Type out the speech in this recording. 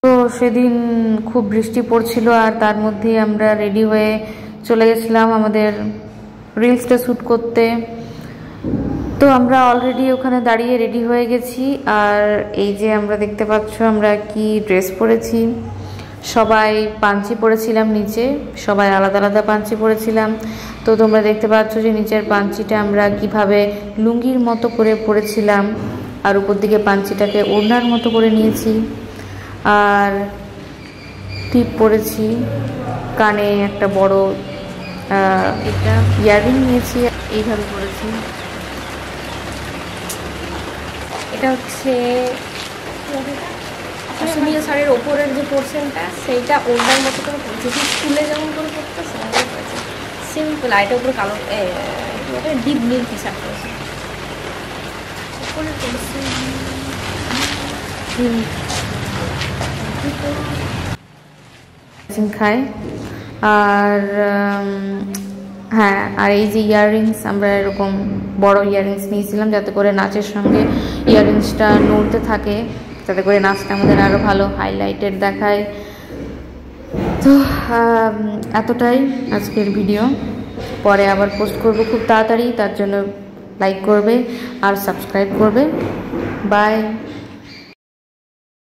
তো সেদিন খুব বৃষ্টি পড়ছিল আর তার মধ্যেই আমরা রেডি হয়ে চলে গেছিলাম আমাদের রিলসটা শ্যুট করতে। তো আমরা অলরেডি ওখানে দাঁড়িয়ে রেডি হয়ে গেছি। আর এই যে আমরা দেখতে পাচ্ছ আমরা কি ড্রেস পরেছি, সবাই পাঞ্চি পরেছিলাম, নিচে সবাই আলাদা আলাদা পাঞ্চি পরেছিলাম। তো তোমরা দেখতে পাচ্ছ যে নিচের পাঞ্চিটা আমরা কিভাবে লুঙ্গির মতো করে পরেছিলাম আর উপর দিকে পাঞ্চিটাকে ওড়নার মতো করে নিয়েছি। আর টিপ পরেছি, কানে একটা বড় এটা ইয়াররিং নিয়েছি, এইভাবে পরেছি। এটা হচ্ছে কাশ্মীরি শাড়ির ওপরের যে পোর্শনটা সেইটা ওড়নার মতো করে পড়ছে, স্কুলে যেমন করে পড়তে সেভাবে পড়েছে, সিম্পল। আর এটা উপরে কালো ডিপ নীল টি শার্ট পরেছে, উপরে পড়ছে খায়। আর হ্যাঁ, আর এই যে ইয়াররিংস, আমরা এরকম বড় ইয়াররিংস নিয়েছিলাম যাতে করে নাচের সঙ্গে ইয়াররিংসটা নড়তে থাকে, যাতে করে নাচটা আমাদের আরও ভালো হাইলাইটেড দেখায়। তো এতটাই আজকের ভিডিও, পরে আবার পোস্ট করব খুব তাড়াতাড়ি, তার জন্য লাইক করবে আর সাবস্ক্রাইব করবে। বাই।